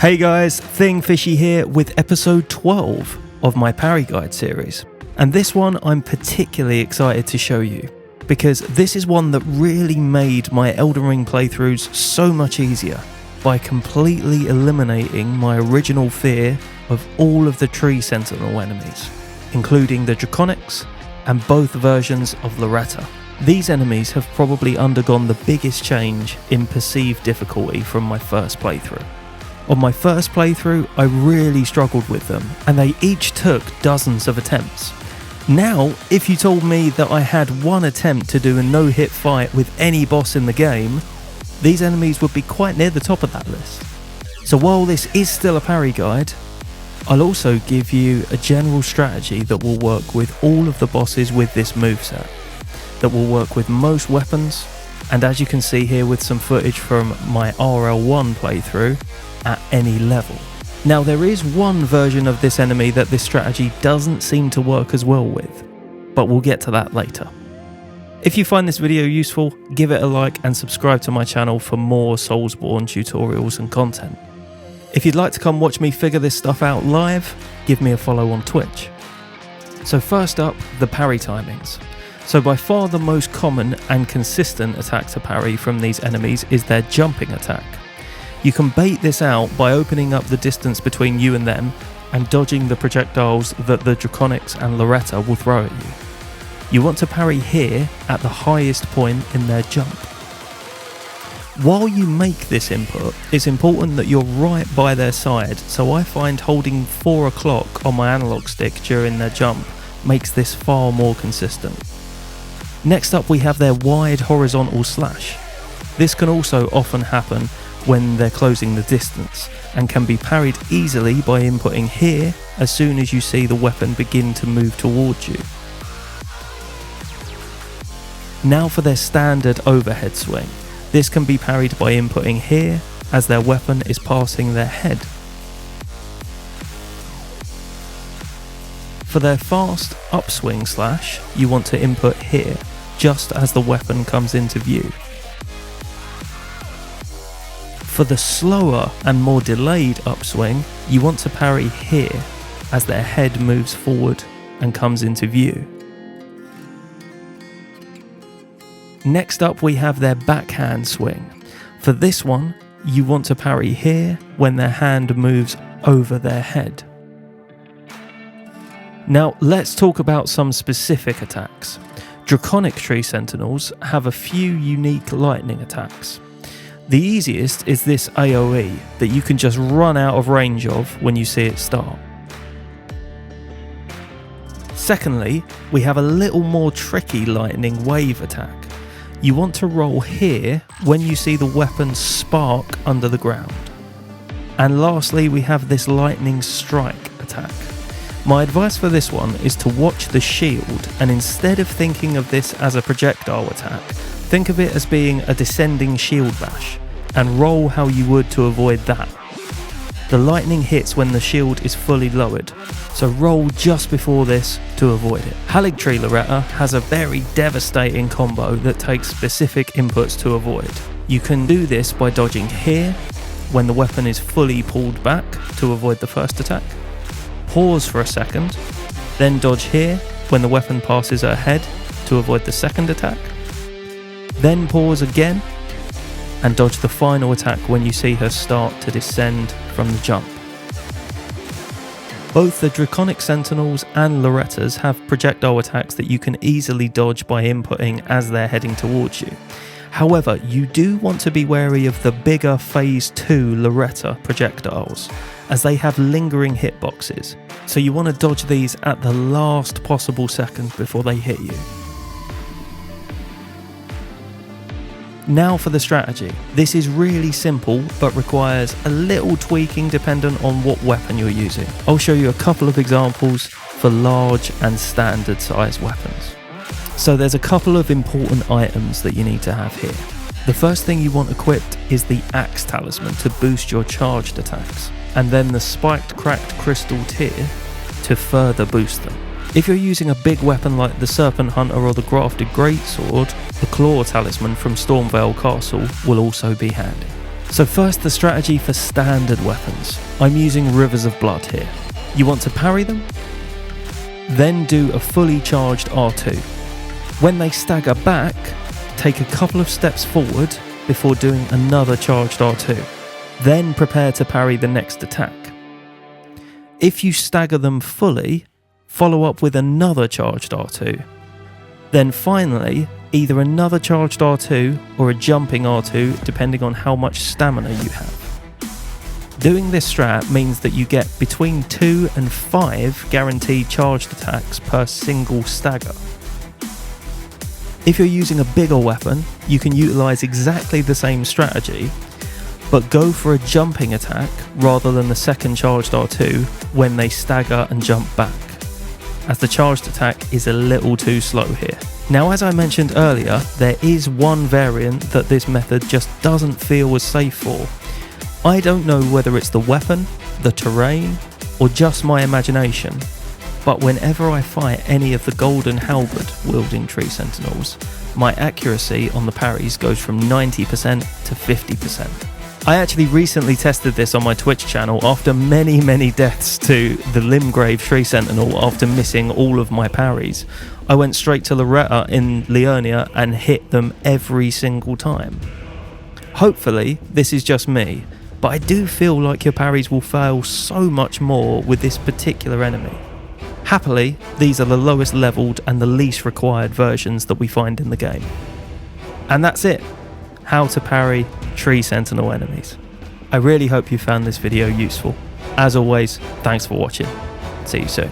Hey guys, Thing Fishy here with episode 12 of my Parry Guide series. And this one I'm particularly excited to show you, because this is one that really made my Elden Ring playthroughs so much easier by completely eliminating my original fear of all of the Tree Sentinel enemies, including the Draconics and both versions of Loretta. These enemies have probably undergone the biggest change in perceived difficulty from my first playthrough. On my first playthrough, I really struggled with them, and they each took dozens of attempts. Now, if you told me that I had one attempt to do a no-hit fight with any boss in the game, these enemies would be quite near the top of that list. So while this is still a parry guide, I'll also give you a general strategy that will work with all of the bosses with this moveset, that will work with most weapons, and as you can see here with some footage from my RL1 playthrough, at any level. Now there is one version of this enemy that this strategy doesn't seem to work as well with, but we'll get to that later. If you find this video useful, give it a like and subscribe to my channel for more Soulsborne tutorials and content. If you'd like to come watch me figure this stuff out live, give me a follow on Twitch. So first up, the parry timings. So by far the most common and consistent attack to parry from these enemies is their jumping attack. You can bait this out by opening up the distance between you and them and dodging the projectiles that the Draconics and Loretta will throw at you. You want to parry here at the highest point in their jump. While you make this input, it's important that you're right by their side, so I find holding 4 o'clock on my analog stick during their jump makes this far more consistent. Next up we have their wide horizontal slash. This can also often happen when they're closing the distance, and can be parried easily by inputting here as soon as you see the weapon begin to move towards you. Now for their standard overhead swing. This can be parried by inputting here as their weapon is passing their head. For their fast upswing slash, you want to input here just as the weapon comes into view. For the slower and more delayed upswing, you want to parry here as their head moves forward and comes into view. Next up we have their backhand swing. For this one, you want to parry here when their hand moves over their head. Now let's talk about some specific attacks. Draconic Tree Sentinels have a few unique lightning attacks. The easiest is this AoE that you can just run out of range of when you see it start. Secondly, we have a little more tricky lightning wave attack. You want to roll here when you see the weapon spark under the ground. And lastly, we have this lightning strike attack. My advice for this one is to watch the shield, and instead of thinking of this as a projectile attack, think of it as being a descending shield bash, and roll how you would to avoid that. The lightning hits when the shield is fully lowered, so roll just before this to avoid it. Haligtree Loretta has a very devastating combo that takes specific inputs to avoid. You can do this by dodging here when the weapon is fully pulled back to avoid the first attack. Pause for a second, then dodge here when the weapon passes her head to avoid the second attack. Then pause again and dodge the final attack when you see her start to descend from the jump. Both the Draconic Sentinels and Lorettas have projectile attacks that you can easily dodge by inputting as they're heading towards you. However, you do want to be wary of the bigger Phase 2 Loretta projectiles, as they have lingering hitboxes, so you want to dodge these at the last possible second before they hit you. Now for the strategy. This is really simple but requires a little tweaking dependent on what weapon you're using. I'll show you a couple of examples for large and standard size weapons. So there's a couple of important items that you need to have here. The first thing you want equipped is the Axe Talisman to boost your charged attacks, and then the Spiked Cracked Crystal Tear to further boost them. If you're using a big weapon like the Serpent Hunter or the Grafted Greatsword, the Claw Talisman from Stormvale Castle will also be handy. So first, the strategy for standard weapons. I'm using Rivers of Blood here. You want to parry them, then do a fully charged R2. When they stagger back, take a couple of steps forward before doing another charged R2. Then prepare to parry the next attack. If you stagger them fully, follow up with another charged R2. Then finally, either another charged R2 or a jumping R2 depending on how much stamina you have. Doing this strat means that you get between 2 and 5 guaranteed charged attacks per single stagger. If you're using a bigger weapon, you can utilise exactly the same strategy, but go for a jumping attack rather than the second charged R2 when they stagger and jump back, as the charged attack is a little too slow here. Now, as I mentioned earlier, there is one variant that this method just doesn't feel as safe for. I don't know whether it's the weapon, the terrain, or just my imagination, but whenever I fight any of the golden halberd wielding Tree Sentinels, my accuracy on the parries goes from 90% to 50%. I actually recently tested this on my Twitch channel after many deaths to the Limgrave Tree Sentinel after missing all of my parries. I went straight to Loretta in Leonia and hit them every single time. Hopefully this is just me, but I do feel like your parries will fail so much more with this particular enemy. Happily, these are the lowest leveled and the least required versions that we find in the game. And that's it. How to parry Tree Sentinel enemies. I really hope you found this video useful. As always, thanks for watching. See you soon.